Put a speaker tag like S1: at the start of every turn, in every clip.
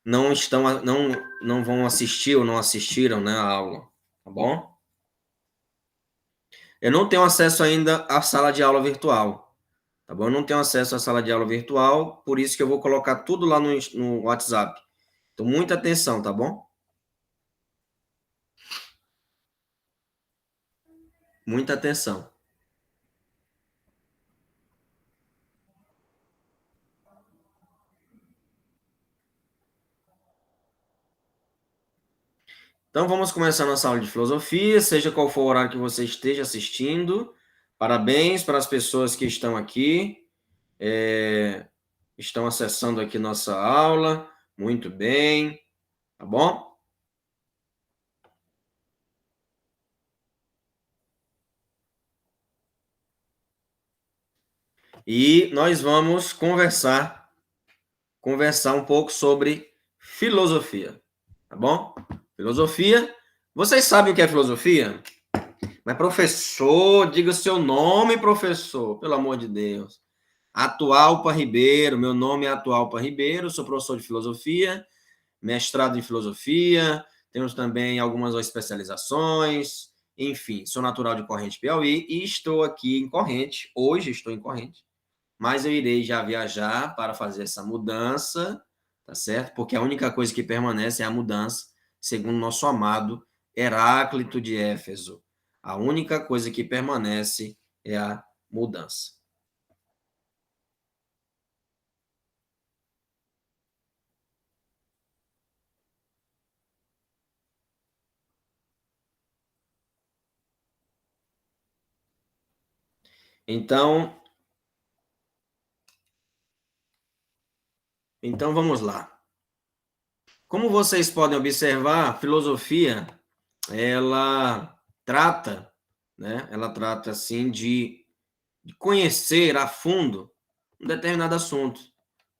S1: não vão assistir ou não assistiram, né, a aula, tá bom? Eu não tenho acesso ainda à sala de aula virtual, tá bom? Eu não tenho acesso à sala de aula virtual, por isso que eu vou colocar tudo lá no WhatsApp. Então, muita atenção, tá bom? Muita atenção. Então, vamos começar nossa aula de filosofia, seja qual for o horário que você esteja assistindo. Parabéns para as pessoas que estão aqui, estão acessando aqui nossa aula. Muito bem, tá bom? E nós vamos conversar um pouco sobre filosofia, tá bom? Filosofia. Vocês sabem o que é filosofia? Mas, professor, diga seu nome, professor, pelo amor de Deus. Atualpa Ribeiro, meu nome é Atualpa Ribeiro, sou professor de filosofia, mestrado em filosofia, temos também algumas especializações, enfim, sou natural de Corrente, Piauí, e estou aqui em Corrente, hoje estou em Corrente, mas eu irei já viajar para fazer essa mudança, tá certo? Porque a única coisa que permanece é a mudança, segundo nosso amado Heráclito de Éfeso. A única coisa que permanece é a mudança. Então, vamos lá. Como vocês podem observar, a filosofia, ela trata, né? Ela trata assim de conhecer a fundo um determinado assunto,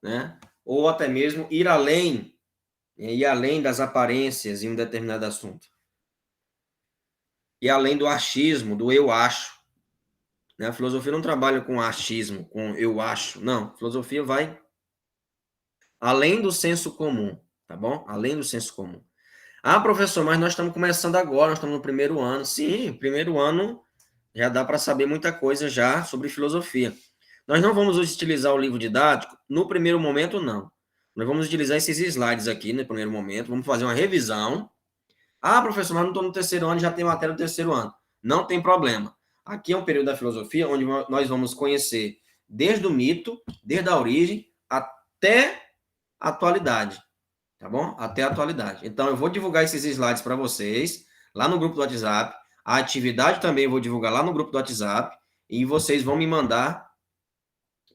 S1: né? Ou até mesmo ir além das aparências em um determinado assunto. E além do achismo, do eu acho, né? A filosofia não trabalha com achismo, com eu acho, não. A filosofia vai além do senso comum, tá bom? Além do senso comum. Ah, professor, mas nós estamos começando agora, nós estamos no primeiro ano. Sim, primeiro ano já dá para saber muita coisa já sobre filosofia. Nós não vamos utilizar o livro didático no primeiro momento, não. Nós vamos utilizar esses slides aqui no primeiro momento, vamos fazer uma revisão. Ah, professor, mas não estou no terceiro ano, já tem matéria do terceiro ano. Não tem problema. Aqui é um período da filosofia onde nós vamos conhecer desde o mito, desde a origem, até a atualidade. Tá bom? Até a atualidade. Então, eu vou divulgar esses slides para vocês lá no grupo do WhatsApp. A atividade também eu vou divulgar lá no grupo do WhatsApp. E vocês vão me mandar,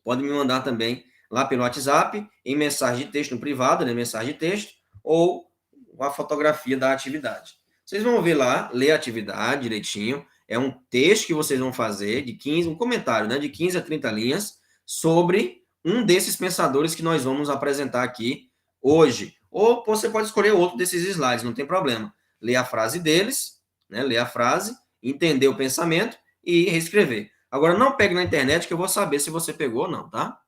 S1: podem me mandar também lá pelo WhatsApp, em mensagem de texto no privado, né? Mensagem de texto, ou a fotografia da atividade. Vocês vão ver lá, ler a atividade direitinho. É um texto que vocês vão fazer de 15, um comentário, né? De 15 a 30 linhas sobre um desses pensadores que nós vamos apresentar aqui hoje. Ou você pode escolher outro desses slides, não tem problema. Ler a frase deles, né? Ler a frase, entender o pensamento e reescrever. Agora, não pegue na internet que eu vou saber se você pegou ou não, tá?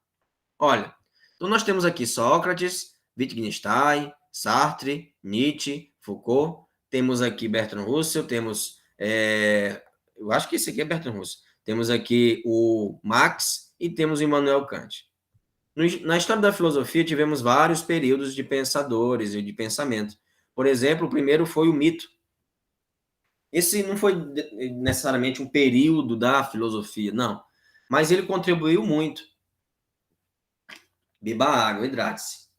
S1: Olha, então nós temos aqui Sócrates, Wittgenstein, Sartre, Nietzsche, Foucault, temos aqui Bertrand Russell, temos, eu acho que esse aqui é Bertrand Russell, temos aqui o Marx e temos o Immanuel Kant. Na história da filosofia tivemos vários períodos de pensadores e de pensamento. Por exemplo, o primeiro foi o mito. Esse não foi necessariamente um período da filosofia, não, mas ele contribuiu muito. Beba água, hidrate-se.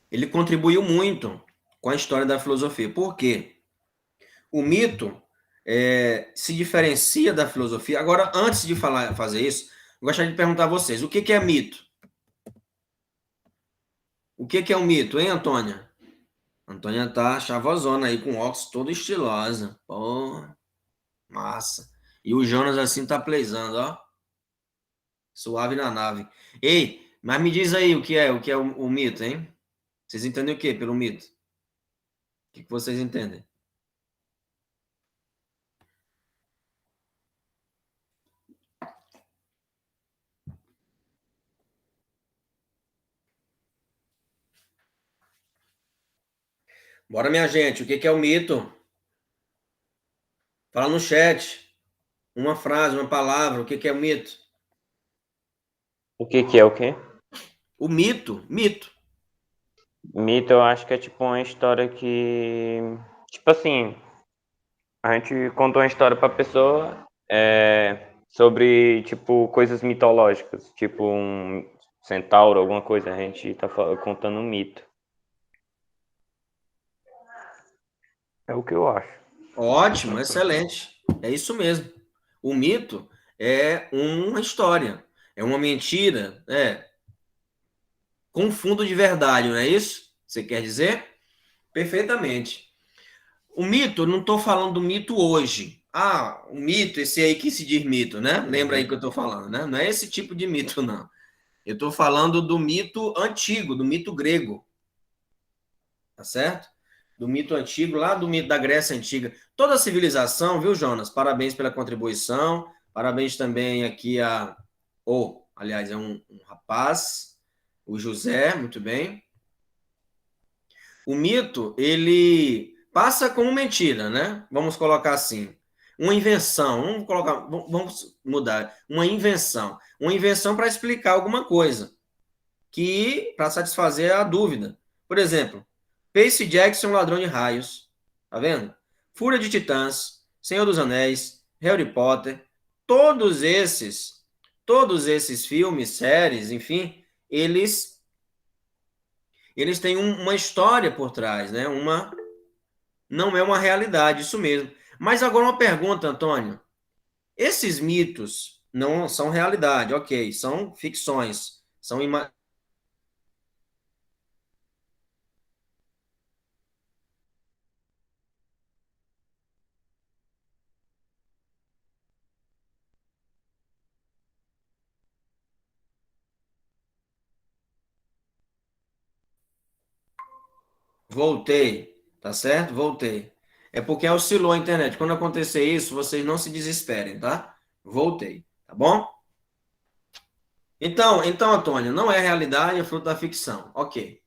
S1: Ele contribuiu muito com a história da filosofia. Por quê? O mito se diferencia da filosofia. Agora, antes de fazer isso, eu gostaria de perguntar a vocês: o que é mito? O que é um mito, hein, Antônia? Antônia tá chavosona aí, com óculos todo estilosa. Pô, massa. E o Jonas assim tá playzando, ó. Suave na nave. Ei, mas me diz aí o que é o mito, hein? Vocês entendem o que pelo mito? O que vocês entendem? Bora, minha gente, o que é o mito? Fala no chat. Uma frase, uma palavra, o que é o mito?
S2: O que é o quê?
S1: O mito, mito.
S2: Mito, eu acho que é tipo uma história que. Tipo assim, a gente contou uma história pra pessoa sobre, tipo, coisas mitológicas. Tipo um centauro, alguma coisa. A gente tá contando um mito. É o que eu acho.
S1: Ótimo, excelente. É isso mesmo. O mito é uma história, é uma mentira, com fundo de verdade, não é isso? Você quer dizer? Perfeitamente. O mito, eu não estou falando do mito hoje. Ah, o mito, esse aí que se diz mito, né? Lembra aí que eu estou falando, né? Não é esse tipo de mito, não. Eu estou falando do mito antigo, do mito grego, tá certo? Do mito antigo, lá do mito da Grécia Antiga. Toda a civilização, viu, Jonas? Parabéns pela contribuição. Parabéns também aqui a. Aliás, é um rapaz, o José, muito bem. O mito, ele passa como mentira, né? Vamos colocar assim. Uma invenção, vamos mudar. Uma invenção. Uma invenção para explicar alguma coisa, que para satisfazer a dúvida. Por exemplo, Percy Jackson, Ladrão de Raios. Tá vendo? Fúria de Titãs, Senhor dos Anéis, Harry Potter, todos esses filmes, séries, enfim, eles têm uma história por trás, né? Não é uma realidade, isso mesmo. Mas agora uma pergunta, Antônio. Esses mitos não são realidade, ok? São ficções, são Voltei, tá certo? Voltei. É porque oscilou a internet. Quando acontecer isso, vocês não se desesperem, tá? Voltei, tá bom? Então, Antônio, não é realidade, é fruto da ficção. Ok.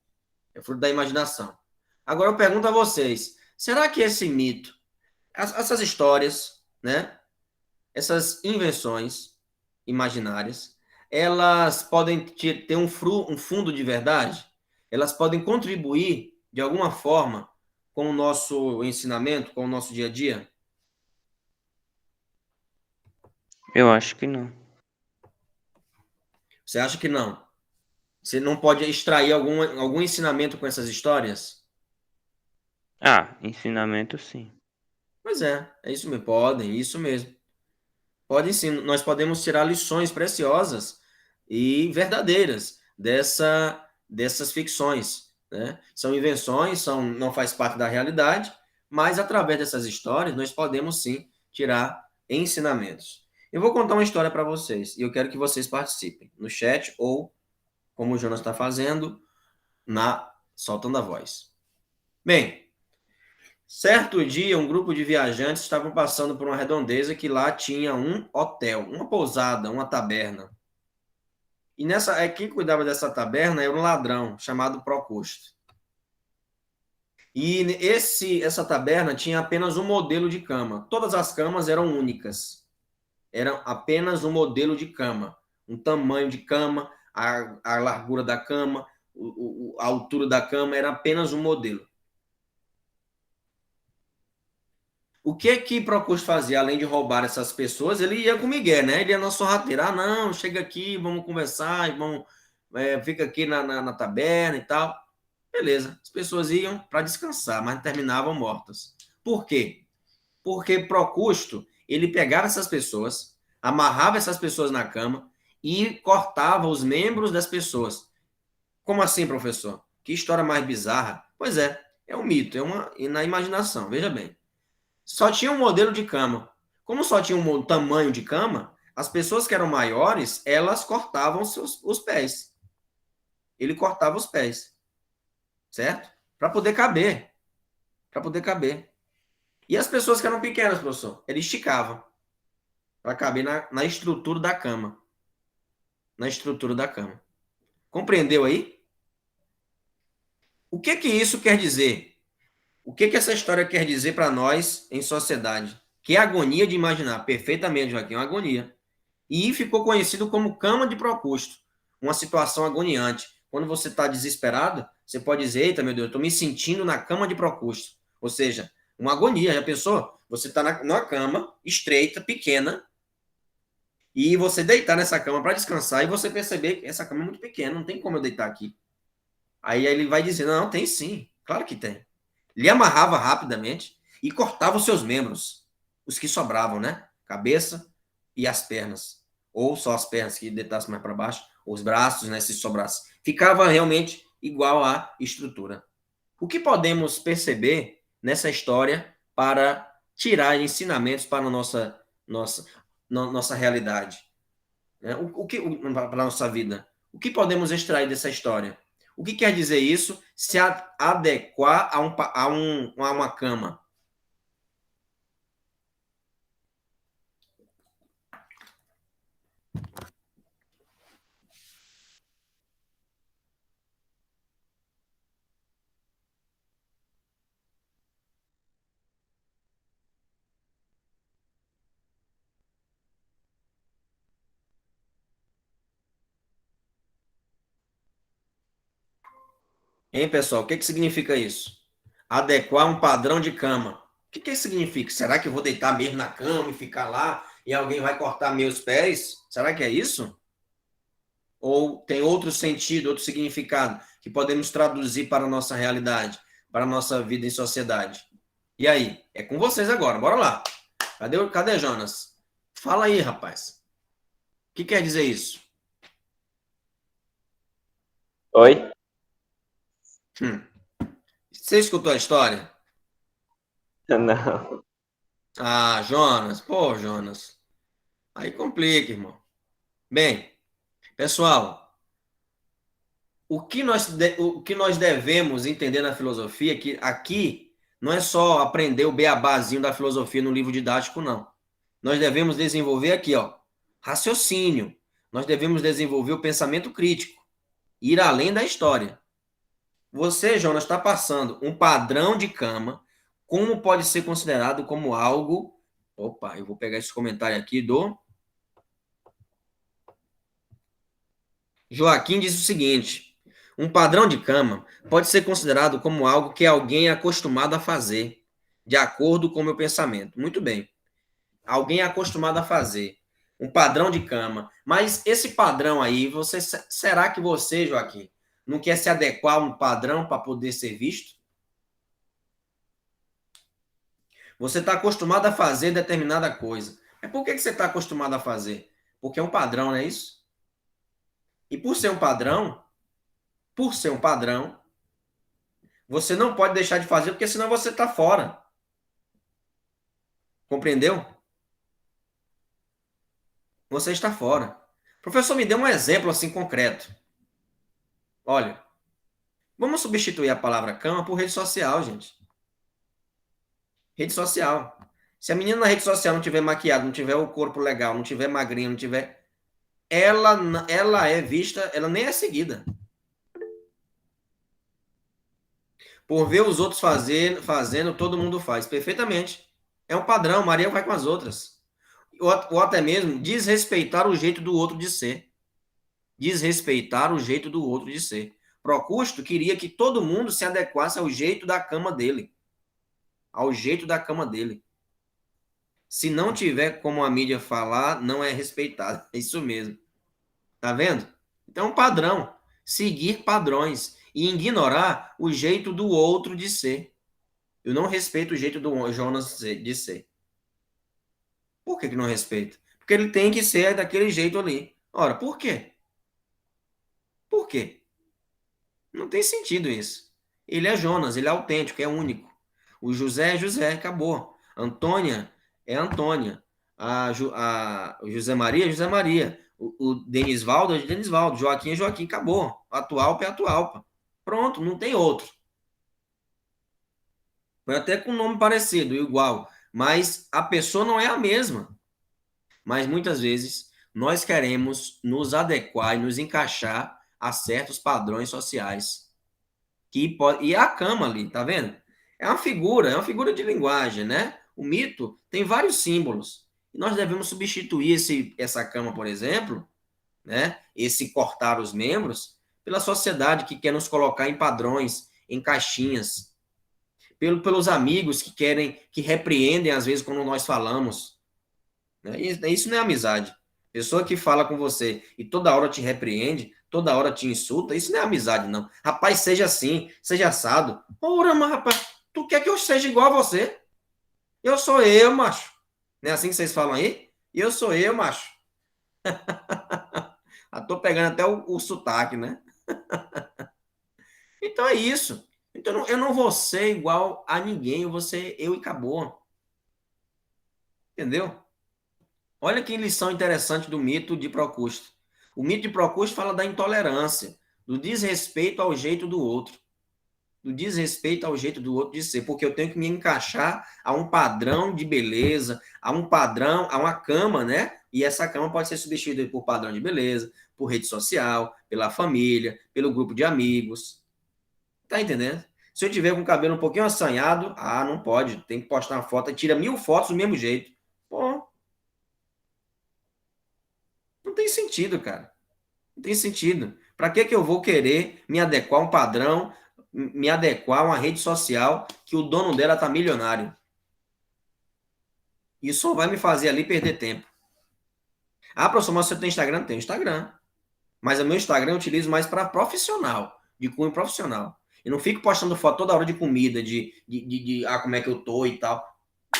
S1: É fruto da imaginação. Agora eu pergunto a vocês: será que esse mito, essas histórias, né? Essas invenções imaginárias, elas podem ter um fundo de verdade? Elas podem contribuir de alguma forma com o nosso ensinamento, com o nosso dia a dia?
S2: Eu acho que não.
S1: Você acha que não? Você não pode extrair algum ensinamento com essas histórias?
S2: Ah, ensinamento sim.
S1: Pois é isso mesmo. Podem, isso mesmo. Podem sim, nós podemos tirar lições preciosas e verdadeiras dessas ficções, né? São invenções, não faz parte da realidade, mas através dessas histórias nós podemos sim tirar ensinamentos. Eu vou contar uma história para vocês e eu quero que vocês participem no chat ou, como o Jonas está fazendo, soltando a voz. Bem, certo dia, um grupo de viajantes estavam passando por uma redondeza que lá tinha um hotel, uma pousada, uma taberna. E quem cuidava dessa taberna era um ladrão chamado Procusto. E essa taberna tinha apenas um modelo de cama. Todas as camas eram únicas. Eram apenas um modelo de cama. Um tamanho de cama, a largura da cama, a altura da cama, era apenas um modelo. O que Procusto fazia, além de roubar essas pessoas, ele ia com o Miguel, né? Ele ia na sorrateira. Ah, não, chega aqui, vamos conversar, fica aqui na taberna e tal. Beleza, as pessoas iam para descansar, mas terminavam mortas. Por quê? Porque Procusto, ele pegava essas pessoas, amarrava essas pessoas na cama e cortava os membros das pessoas. Como assim, professor? Que história mais bizarra. Pois é um mito, na imaginação, veja bem. Só tinha um modelo de cama. Como só tinha um tamanho de cama, as pessoas que eram maiores, elas cortavam os pés. Ele cortava os pés, certo? Para poder caber. Para poder caber. E as pessoas que eram pequenas, professor, ele esticava para caber na estrutura da cama. Na estrutura da cama. Compreendeu aí? O que isso quer dizer? O que essa história quer dizer para nós em sociedade? Que é agonia de imaginar, perfeitamente, Joaquim, uma agonia. E ficou conhecido como cama de Procusto, uma situação agoniante. Quando você está desesperado, você pode dizer, eita, meu Deus, eu estou me sentindo na cama de Procusto. Ou seja, uma agonia, já pensou? Você está numa cama estreita, pequena, e você deitar nessa cama para descansar e você perceber que essa cama é muito pequena, não tem como eu deitar aqui. Aí ele vai dizer, não, tem sim, claro que tem. Lhe amarrava rapidamente e cortava os seus membros, os que sobravam, né? Cabeça e as pernas. Ou só as pernas que deitassem mais para baixo, os braços, né, se sobrasse. Ficava realmente igual à estrutura. O que podemos perceber nessa história para tirar ensinamentos para a nossa realidade? Né? Para a nossa vida? O que podemos extrair dessa história? O que quer dizer isso? Se adequar a uma cama. Hein, pessoal? O que significa isso? Adequar um padrão de cama. O que isso significa? Será que eu vou deitar mesmo na cama e ficar lá e alguém vai cortar meus pés? Será que é isso? Ou tem outro sentido, outro significado que podemos traduzir para a nossa realidade, para a nossa vida em sociedade? E aí? É com vocês agora, bora lá. Cadê Jonas? Fala aí, rapaz. O que quer dizer isso?
S2: Oi?
S1: Hum. Você escutou a história?
S2: Não.
S1: Ah, Jonas. Pô, Jonas. Aí complica, irmão. Bem, pessoal, o que nós devemos entender na filosofia é que aqui não é só aprender o beabazinho da filosofia no livro didático, não. Nós devemos desenvolver aqui, ó, raciocínio. Nós devemos desenvolver o pensamento crítico, ir além da história. Você, Jonas, está passando um padrão de cama, como pode ser considerado como algo. Opa, eu vou pegar esse comentário aqui do Joaquim diz o seguinte: um padrão de cama pode ser considerado como algo que alguém é acostumado a fazer, de acordo com o meu pensamento. Muito bem. Alguém é acostumado a fazer um padrão de cama. Mas esse padrão aí, será que você, Joaquim, não quer se adequar a um padrão para poder ser visto? Você está acostumado a fazer determinada coisa. Mas por que você está acostumado a fazer? Porque é um padrão, não é isso? E por ser um padrão, você não pode deixar de fazer, porque senão você está fora. Compreendeu? Você está fora. Professor, me dê um exemplo assim concreto. Olha, vamos substituir a palavra cama por rede social, gente. Rede social. Se a menina na rede social não tiver maquiada, não tiver o corpo legal, não tiver magrinha, não tiver. Ela é vista, ela nem é seguida. Por ver os outros fazendo, todo mundo faz. Perfeitamente. É um padrão, Maria vai com as outras. Ou até mesmo desrespeitar o jeito do outro de ser. Desrespeitar o jeito do outro de ser. Procusto queria que todo mundo se adequasse ao jeito da cama dele. Ao jeito da cama dele. Se não tiver como a mídia falar, não é respeitado. É isso mesmo. Tá vendo? Então, padrão. Seguir padrões e ignorar o jeito do outro de ser. Eu não respeito o jeito do Jonas de ser. Por que não respeita? Porque ele tem que ser daquele jeito ali. Ora, por quê? Por quê? Não tem sentido isso. Ele é Jonas, ele é autêntico, é único. O José é José, acabou. Antônia é Antônia. O José Maria é José Maria. O Denisvaldo é Denisvaldo. Joaquim é Joaquim, acabou. Atualpa é Atualpa. Pronto, não tem outro. Foi até com nome parecido, igual. Mas a pessoa não é a mesma. Mas muitas vezes nós queremos nos adequar e nos encaixar a certos padrões sociais. E a cama ali, tá vendo? é uma figura de linguagem, né? O mito tem vários símbolos. E nós devemos substituir essa cama, por exemplo, né? Esse cortar os membros, pela sociedade que quer nos colocar em padrões, em caixinhas, pelos amigos que querem, que repreendem às vezes quando nós falamos. Né? Isso não é amizade. Pessoa que fala com você e toda hora te repreende, toda hora te insulta, isso não é amizade, não. Rapaz, seja assim, seja assado. Ora, mas rapaz, tu quer que eu seja igual a você? Eu sou eu, macho. Não é assim que vocês falam aí? Eu sou eu, macho. Tô pegando até o sotaque, né? Então é isso. Então eu não vou ser igual a ninguém, eu vou ser eu e acabou. Entendeu? Olha que lição interessante do mito de Procusto. O mito de Procusto fala da intolerância, do desrespeito ao jeito do outro, do desrespeito ao jeito do outro de ser, porque eu tenho que me encaixar a um padrão de beleza, a um padrão, a uma cama, né? E essa cama pode ser substituída por padrão de beleza, por rede social, pela família, pelo grupo de amigos. Tá entendendo? Se eu tiver com o cabelo um pouquinho assanhado, não pode, tem que postar uma foto, tira 1000 fotos do mesmo jeito. Pô, não tem sentido, cara. Não tem sentido. Para que que eu vou querer me adequar a um padrão, me adequar a uma rede social que o dono dela tá milionário? Isso só vai me fazer ali perder tempo. Professor, mas você tem Instagram? Tem Instagram. Mas o meu Instagram eu utilizo mais para profissional, de cunho profissional. Eu não fico postando foto toda hora de comida, como é que eu tô e tal.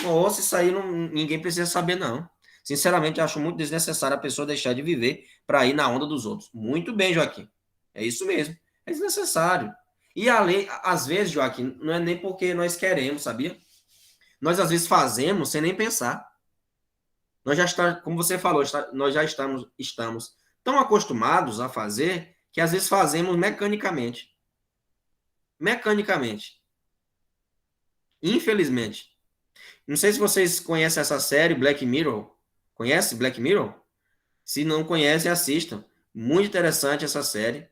S1: Nossa, isso aí ninguém precisa saber, não. Sinceramente, eu acho muito desnecessário a pessoa deixar de viver para ir na onda dos outros. Muito bem, Joaquim. É isso mesmo. É desnecessário. E a lei, às vezes, Joaquim, não é nem porque nós queremos, sabia? Nós, às vezes, fazemos sem nem pensar. Nós já estamos, como você falou, nós já estamos tão acostumados a fazer que, às vezes, fazemos mecanicamente. Mecanicamente. Infelizmente. Não sei se vocês conhecem essa série Black Mirror. Conhece Black Mirror? Se não conhece, assistam. Muito interessante essa série,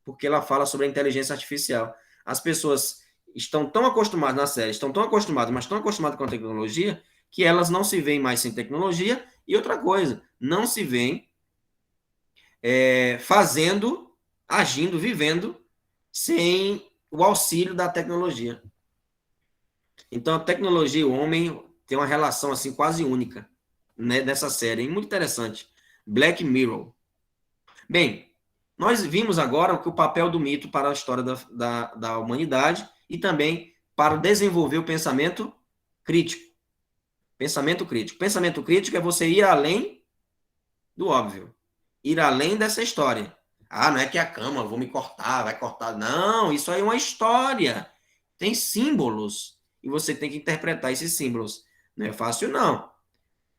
S1: porque ela fala sobre a inteligência artificial. As pessoas estão tão acostumadas na série, estão tão acostumadas, mas tão acostumadas com a tecnologia, que elas não se veem mais sem tecnologia. E outra coisa, não se veem fazendo, agindo, vivendo sem o auxílio da tecnologia. Então, a tecnologia e o homem têm uma relação assim quase única, né, dessa série. Muito interessante. Black Mirror. Bem, nós vimos agora o papel do mito para a história da humanidade e também para desenvolver o pensamento crítico. Pensamento crítico. Pensamento crítico é você ir além do óbvio. Ir além dessa história. Não é que a cama, vou me cortar, vai cortar. Não, isso aí é uma história. Tem símbolos. E você tem que interpretar esses símbolos. Não é fácil, não. A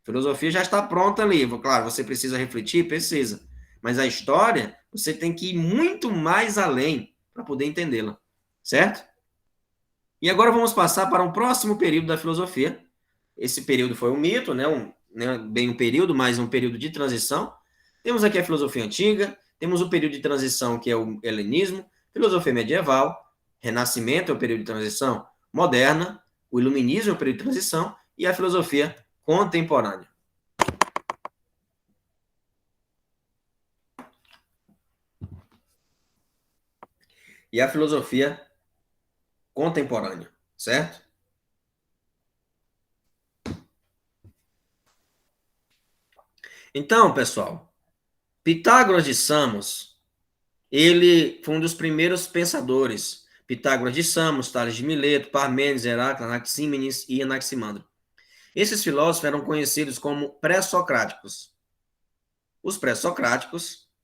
S1: filosofia já está pronta ali. Claro, você precisa refletir, precisa. Mas a história, você tem que ir muito mais além para poder entendê-la. Certo? E agora vamos passar para um próximo período da filosofia. Esse período foi um mito, né? Bem um período, mas um período de transição. Temos aqui a filosofia antiga, temos o período de transição, que é o helenismo, filosofia medieval, renascimento é o período de transição, moderna, o iluminismo é o período de transição e a filosofia contemporânea. E a filosofia contemporânea, certo? Então, pessoal, Pitágoras de Samos, ele foi um dos primeiros pensadores. Pitágoras de Samos, Tales de Mileto, Parmênides, Heráclito, Anaxímenes e Anaximandro. Esses filósofos eram conhecidos como pré-socráticos. Os pré-socráticos,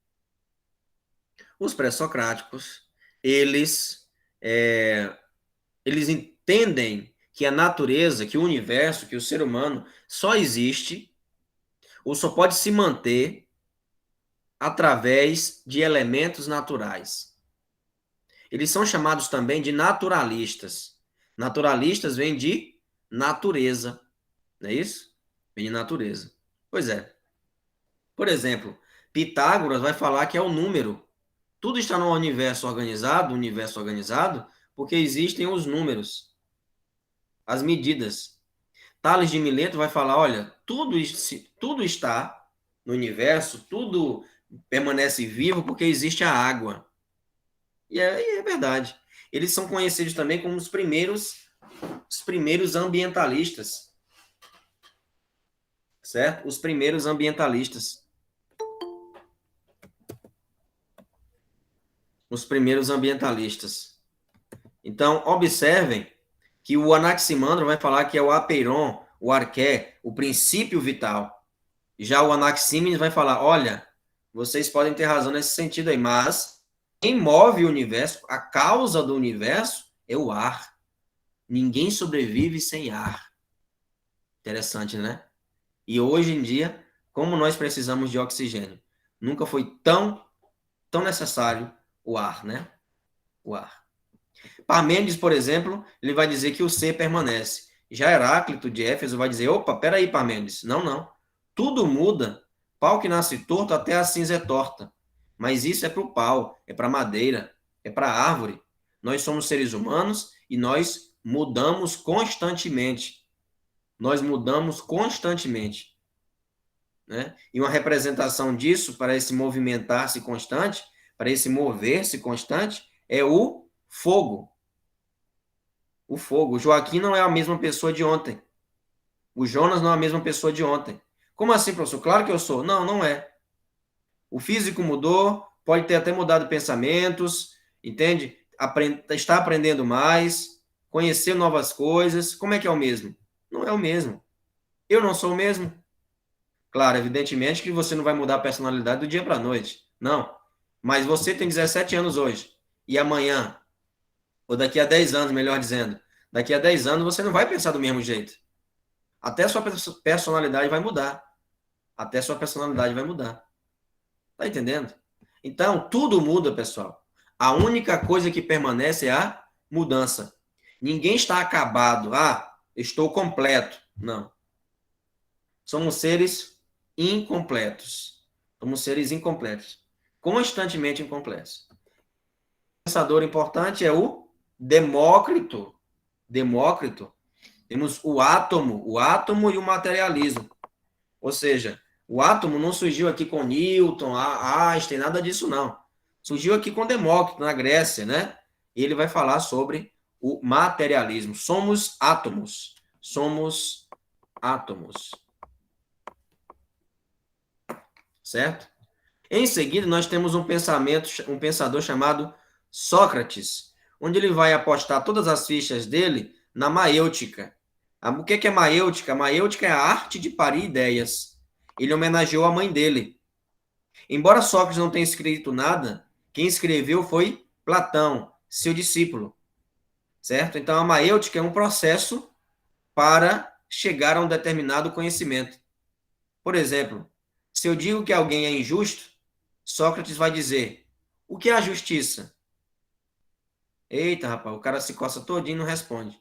S1: eles, eles entendem que a natureza, que o universo, que o ser humano só existe ou só pode se manter através de elementos naturais. Eles são chamados também de naturalistas. Naturalistas vêm de natureza, não é isso? Vem de natureza. Pois é. Por exemplo, Pitágoras vai falar que é o número. Tudo está no universo organizado Porque existem os números, as medidas. Tales de Mileto vai falar, olha, tudo está no universo, tudo permanece vivo porque existe a água. E é verdade. Eles são conhecidos também como os primeiros ambientalistas, certo? Os primeiros ambientalistas. Os primeiros ambientalistas. Então, observem que o Anaximandro vai falar que é o apeiron, o arqué, o princípio vital. Já o Anaxímenes vai falar, olha, vocês podem ter razão nesse sentido aí, mas quem move o universo, a causa do universo é o ar. Ninguém sobrevive sem ar. Interessante, né? E hoje em dia, como nós precisamos de oxigênio? Nunca foi tão necessário o ar, né? O ar. Parmênides, por exemplo, ele vai dizer que o ser permanece. Já Heráclito de Éfeso vai dizer, opa, peraí, Parmênides, não. Tudo muda. Pau que nasce torto, até a cinza é torta. Mas isso é para o pau, é para a madeira, é para a árvore. Nós somos seres humanos e nós mudamos constantemente. Nós mudamos constantemente. Né? E uma representação disso, para esse movimentar-se constante, para esse mover-se constante, é o fogo. O fogo. O Joaquim não é a mesma pessoa de ontem. O Jonas não é a mesma pessoa de ontem. Como assim, professor? Claro que eu sou. Não, não é. O físico mudou, pode ter até mudado pensamentos, entende? Está aprendendo mais, conhecer novas coisas. Como é que é o mesmo? Não é o mesmo. Eu não sou o mesmo. Claro, evidentemente que você não vai mudar a personalidade do dia para a noite. Não. Mas você tem 17 anos hoje. E amanhã, ou daqui a 10 anos, melhor dizendo, daqui a 10 anos você não vai pensar do mesmo jeito. Até a sua personalidade vai mudar. Até a sua personalidade vai mudar. Tá entendendo? Então, tudo muda, pessoal. A única coisa que permanece é a mudança. Ninguém está acabado. Ah, estou completo. Não. Somos seres incompletos. Somos seres incompletos. Constantemente incompletos. Um pensador importante é o Demócrito. Demócrito. Temos o átomo e o materialismo. Ou seja, o átomo não surgiu aqui com Newton, Einstein, nada disso não. Surgiu aqui com Demócrito, na Grécia, né? E ele vai falar sobre o materialismo. Somos átomos. Somos átomos. Certo? Em seguida, nós temos um pensador chamado Sócrates, onde ele vai apostar todas as fichas dele na maêutica. O que é maêutica? A maêutica é a arte de parir ideias. Ele homenageou a mãe dele. Embora Sócrates não tenha escrito nada, quem escreveu foi Platão, seu discípulo. Certo? Então, a maêutica é um processo para chegar a um determinado conhecimento. Por exemplo, se eu digo que alguém é injusto, Sócrates vai dizer, o que é a justiça? Eita, rapaz, o cara se coça todinho e não responde.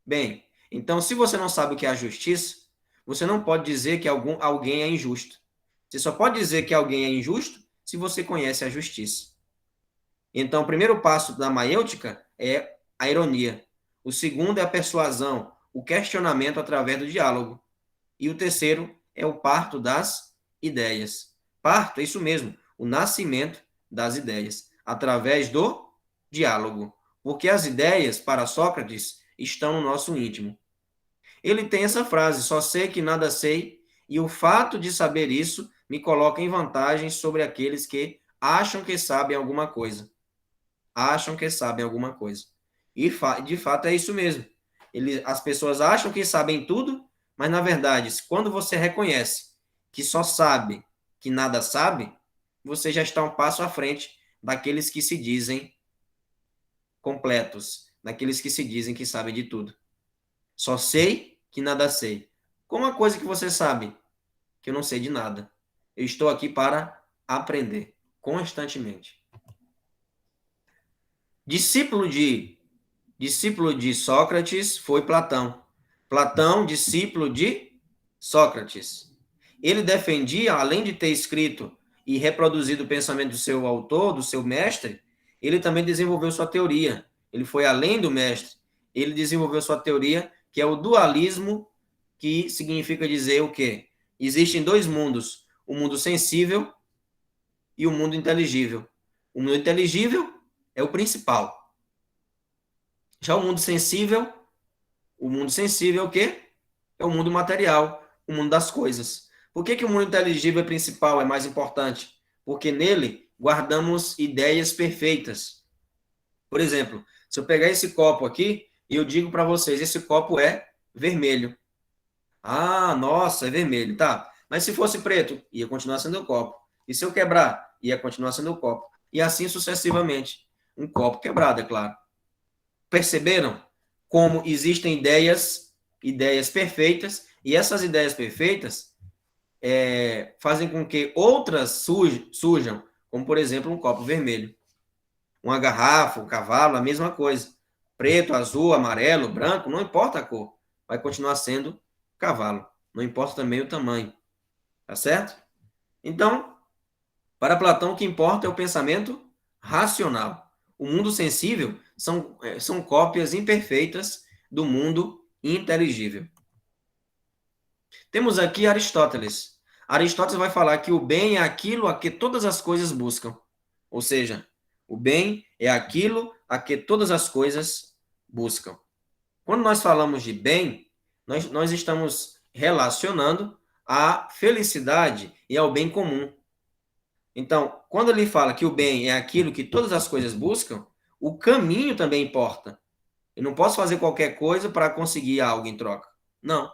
S1: Bem, então, se você não sabe o que é a justiça, você não pode dizer que alguém é injusto. Você só pode dizer que alguém é injusto se você conhece a justiça. Então, o primeiro passo da maêutica é a ironia. O segundo é a persuasão, o questionamento através do diálogo. E o terceiro é o parto das ideias. Parto, é isso mesmo, o nascimento das ideias, através do diálogo. Porque as ideias, para Sócrates, estão no nosso íntimo. Ele tem essa frase, só sei que nada sei, e o fato de saber isso me coloca em vantagem sobre aqueles que acham que sabem alguma coisa. Acham que sabem alguma coisa. E de fato é isso mesmo. As pessoas acham que sabem tudo, mas na verdade, quando você reconhece que só sabe, que nada sabe, você já está um passo à frente daqueles que se dizem completos, daqueles que se dizem que sabem de tudo. Só sei que nada sei. Como uma coisa que você sabe, que eu não sei de nada. Eu estou aqui para aprender constantemente. Discípulo de Sócrates foi Platão. Platão, discípulo de Sócrates. Ele defendia, além de ter escrito e reproduzido o pensamento do seu autor, do seu mestre, ele também desenvolveu sua teoria. ele foi além do mestre. Ele desenvolveu sua teoria, que é o dualismo, que significa dizer o quê? Existem dois mundos, o mundo sensível e o mundo inteligível. O mundo inteligível é o principal. Já o mundo sensível é o quê? É o mundo material, o mundo das coisas. Por que o mundo inteligível é principal, é mais importante? Porque nele guardamos ideias perfeitas. Por exemplo, se eu pegar esse copo aqui e eu digo para vocês, esse copo é vermelho. Ah, nossa, é vermelho, tá. Mas se fosse preto, ia continuar sendo o copo. E se eu quebrar, ia continuar sendo o copo. E assim sucessivamente. Um copo quebrado, é claro. Perceberam como existem ideias perfeitas, e essas ideias perfeitas fazem com que outras surjam, como por exemplo um copo vermelho. Uma garrafa, um cavalo, a mesma coisa. Preto, azul, amarelo, branco, não importa a cor. Vai continuar sendo cavalo. Não importa também o tamanho. Tá certo? Então, para Platão, o que importa é o pensamento racional. O mundo sensível são cópias imperfeitas do mundo inteligível. Temos aqui Aristóteles. Aristóteles vai falar que o bem é aquilo a que todas as coisas buscam. Ou seja, o bem é aquilo a que todas as coisas buscam. Quando nós falamos de bem, nós estamos relacionando à felicidade e ao bem comum. Então, quando ele fala que o bem é aquilo que todas as coisas buscam, o caminho também importa. Eu não posso fazer qualquer coisa para conseguir algo em troca. Não.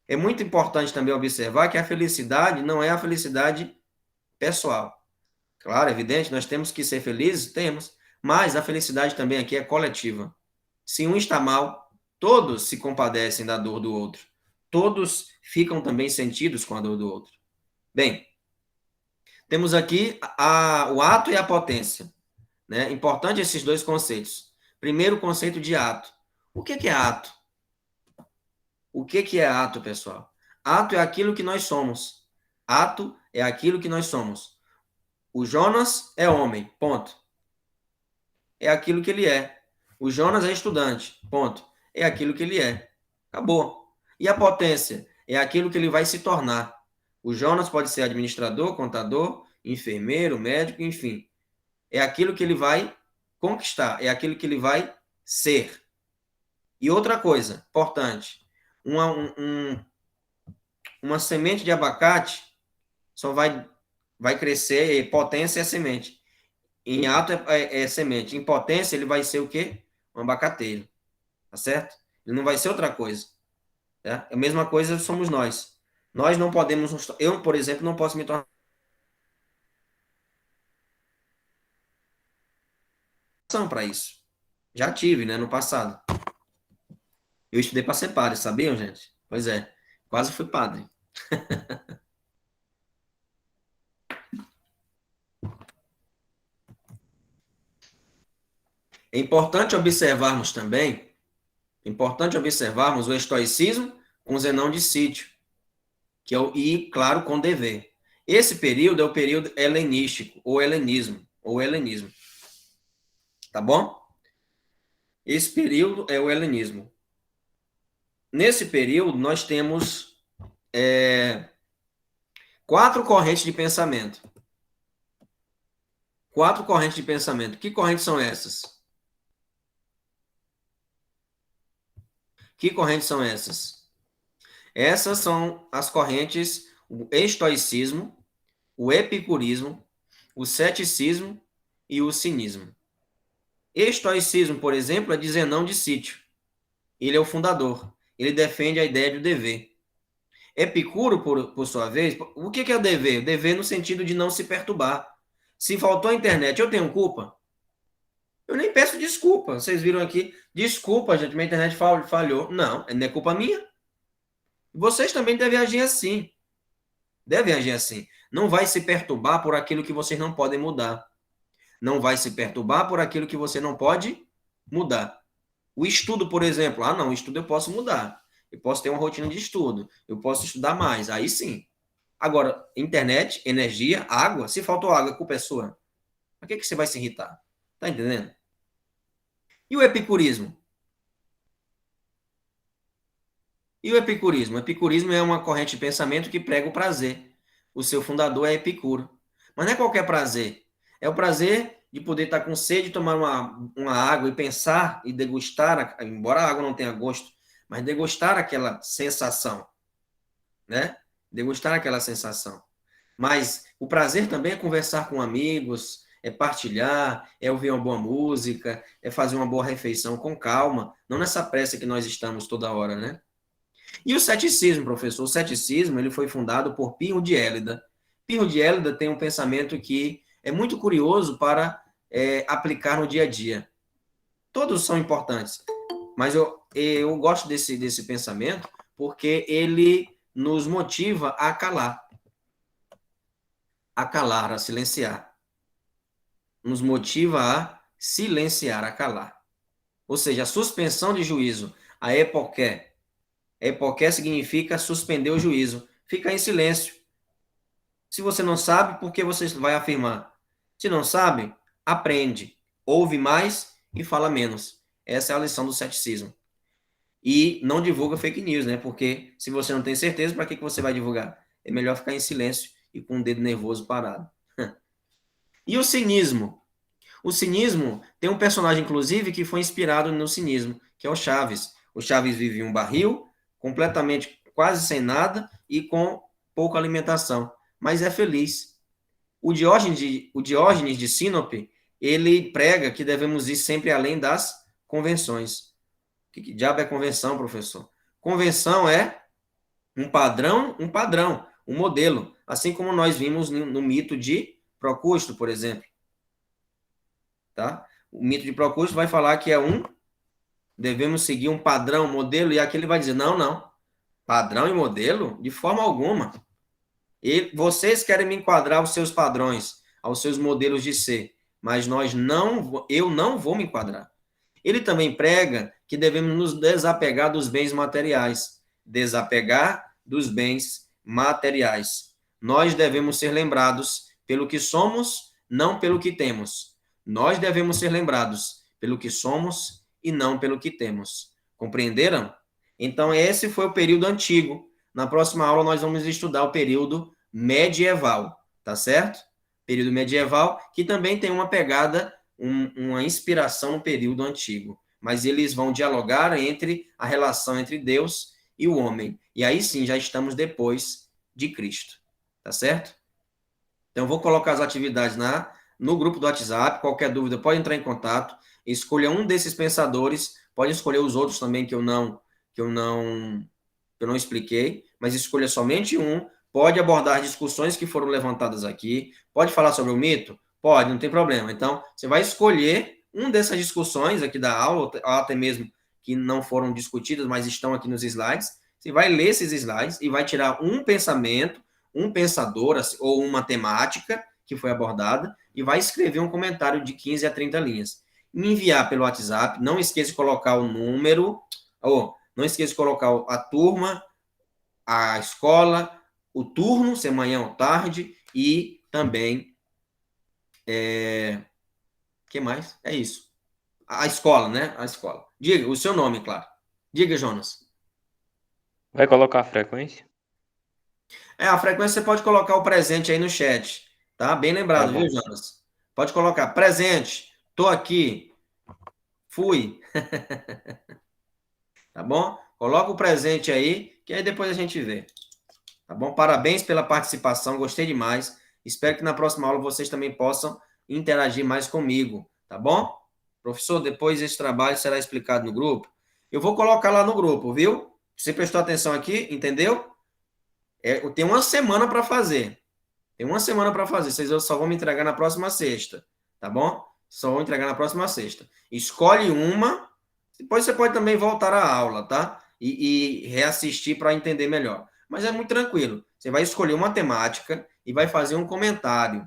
S1: É muito importante também observar que a felicidade não é a felicidade pessoal. Claro, é evidente, nós temos que ser felizes, temos, mas a felicidade também aqui é coletiva. Se um está mal, todos se compadecem da dor do outro. Todos ficam também sentidos com a dor do outro. Bem, temos aqui o ato e a potência. Né? Importante esses dois conceitos. Primeiro, o conceito de ato. O que é ato? O que é ato, pessoal? Ato é aquilo que nós somos. Ato é aquilo que nós somos. O Jonas é homem, ponto. É aquilo que ele é. O Jonas é estudante, ponto. É aquilo que ele é. Acabou. E a potência? É aquilo que ele vai se tornar. O Jonas pode ser administrador, contador, enfermeiro, médico, enfim. É aquilo que ele vai conquistar, é aquilo que ele vai ser. E outra coisa importante, uma semente de abacate só vai crescer, potência é semente. Em ato é semente. Em potência, ele vai ser o quê? Um abacateiro. Tá certo? Ele não vai ser outra coisa. Tá? A mesma coisa somos nós. Nós não podemos. Eu, por exemplo, não posso me tornar para isso. Já tive, né, no passado. Eu estudei para ser padre, sabiam, gente? Pois é. Quase fui padre. É importante observarmos o estoicismo com Zenão de Sítio, e, claro, com dever. Esse período é o período helenístico, ou helenismo. Tá bom? Esse período é o helenismo. Nesse período, nós temos quatro correntes de pensamento. Quatro correntes de pensamento. Que correntes são essas? Que correntes são essas? Essas são as correntes, o estoicismo, o epicurismo, o ceticismo e o cinismo. Estoicismo, por exemplo, é de Zenão de Sítio. Ele é o fundador. Ele defende a ideia do dever. Epicuro, por sua vez, o que é o dever? O dever no sentido de não se perturbar. Se faltou a internet, eu tenho culpa? Eu nem peço desculpa. Vocês viram aqui, desculpa, gente, minha internet falhou. Não é culpa minha. Vocês também devem agir assim. Devem agir assim. Não vai se perturbar por aquilo que vocês não podem mudar. Não vai se perturbar por aquilo que você não pode mudar. O estudo, por exemplo. Ah, não, o estudo eu posso mudar. Eu posso ter uma rotina de estudo. Eu posso estudar mais. Aí sim. Agora, internet, energia, água. Se faltou água, a culpa é sua. Por que você vai se irritar? Tá entendendo? E o epicurismo? E o epicurismo? O epicurismo é uma corrente de pensamento que prega o prazer. O seu fundador é Epicuro. Mas não é qualquer prazer. É o prazer de poder estar com sede, tomar uma água e pensar e degustar, embora a água não tenha gosto, mas degustar aquela sensação, né? Degustar aquela sensação. Mas o prazer também é conversar com amigos, é partilhar, é ouvir uma boa música, é fazer uma boa refeição com calma, não nessa pressa que nós estamos toda hora, né? E o ceticismo, professor? O ceticismo ele foi fundado por Pirro de Élida. Pirro de Élida tem um pensamento que é muito curioso para aplicar no dia a dia. Todos são importantes, mas eu gosto desse pensamento porque ele nos motiva a calar, a silenciar. Nos motiva a silenciar, a calar. Ou seja, a suspensão de juízo, a epoqué. Epoqué significa suspender o juízo. Fica em silêncio. Se você não sabe, por que você vai afirmar? Se não sabe, aprende. Ouve mais e fala menos. Essa é a lição do ceticismo. E não divulga fake news, né? Porque se você não tem certeza, para que você vai divulgar? É melhor ficar em silêncio e com o dedo nervoso parado. E o cinismo? O cinismo tem um personagem, inclusive, que foi inspirado no cinismo, que é o Chaves. O Chaves vive em um barril, completamente quase sem nada e com pouca alimentação, mas é feliz. O Diógenes de Sinope, ele prega que devemos ir sempre além das convenções. O que diabo é convenção, professor? Convenção é um modelo, assim como nós vimos no mito de Procusto, por exemplo. Tá? O mito de Procusto vai falar que devemos seguir um padrão, modelo, e aqui ele vai dizer, não, não, padrão e modelo, de forma alguma. E vocês querem me enquadrar aos seus padrões, aos seus modelos de ser, mas eu não vou me enquadrar. Ele também prega que devemos nos desapegar dos bens materiais, desapegar dos bens materiais. Nós devemos ser lembrados pelo que somos, não pelo que temos. Nós devemos ser lembrados pelo que somos e não pelo que temos. Compreenderam? Então, esse foi o período antigo. Na próxima aula, nós vamos estudar o período medieval, tá certo? Período medieval, que também tem uma pegada, uma inspiração no período antigo. Mas eles vão dialogar entre a relação entre Deus e o homem. E aí sim, já estamos depois de Cristo, tá certo? Então, vou colocar as atividades no grupo do WhatsApp. Qualquer dúvida, pode entrar em contato. Escolha um desses pensadores. Pode escolher os outros também que eu não expliquei, mas escolha somente um. Pode abordar as discussões que foram levantadas aqui. Pode falar sobre o mito? Pode, não tem problema. Então, você vai escolher um dessas discussões aqui da aula, ou até mesmo que não foram discutidas, mas estão aqui nos slides. Você vai ler esses slides e vai tirar um pensamento, um pensador ou uma temática que foi abordada e vai escrever um comentário de 15 a 30 linhas. Me enviar pelo WhatsApp, não esqueça de colocar o número, não esqueça de colocar a turma, a escola, o turno, se é manhã ou tarde, e também, que mais? É isso. A escola, né? A escola. Diga o seu nome, claro. Diga, Jonas.
S2: Vai colocar a frequência?
S1: A frequência você pode colocar o presente aí no chat, tá? Bem
S2: Tá
S1: lembrado,
S2: bom.
S1: viu, Jonas? Pode colocar presente, tô aqui, fui, tá bom? Coloca o presente aí, que aí depois a gente vê. Tá bom? Parabéns pela participação, gostei demais. Espero que na próxima aula vocês também possam interagir mais comigo, tá bom? Professor, depois esse trabalho será explicado no grupo. Eu vou colocar lá no grupo, viu? Você prestou atenção aqui, entendeu? Eu tenho uma semana para fazer. Tem uma semana para fazer. Vocês só vão me entregar na próxima sexta, tá bom? Só vou entregar na próxima sexta. Escolhe uma, depois você pode também voltar à aula, tá? E reassistir para entender melhor. Mas é muito tranquilo. Você vai escolher uma temática e vai fazer um comentário.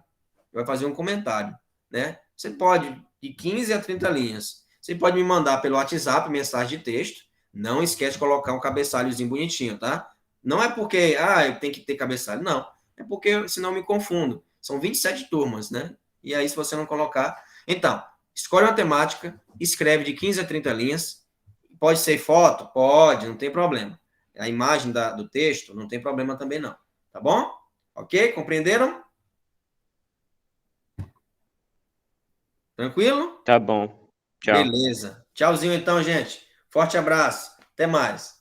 S1: Vai fazer um comentário, né? Você pode, de 15 a 30 linhas. Você pode me mandar pelo WhatsApp mensagem de texto. Não esquece de colocar um cabeçalhozinho bonitinho, tá? Não é porque, eu tenho que ter cabeçalho, não. É porque senão eu me confundo. São 27 turmas, né? E aí, se você não colocar. Então, escolhe uma temática, escreve de 15 a 30 linhas. Pode ser foto? Pode, não tem problema. A imagem do texto, não tem problema também não. Tá bom? Ok? Compreenderam? Tranquilo?
S2: Tá bom. Tchau.
S1: Beleza. Tchauzinho então, gente. Forte abraço. Até mais.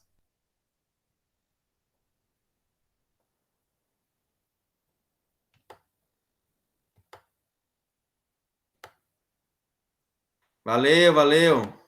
S1: Valeu, valeu.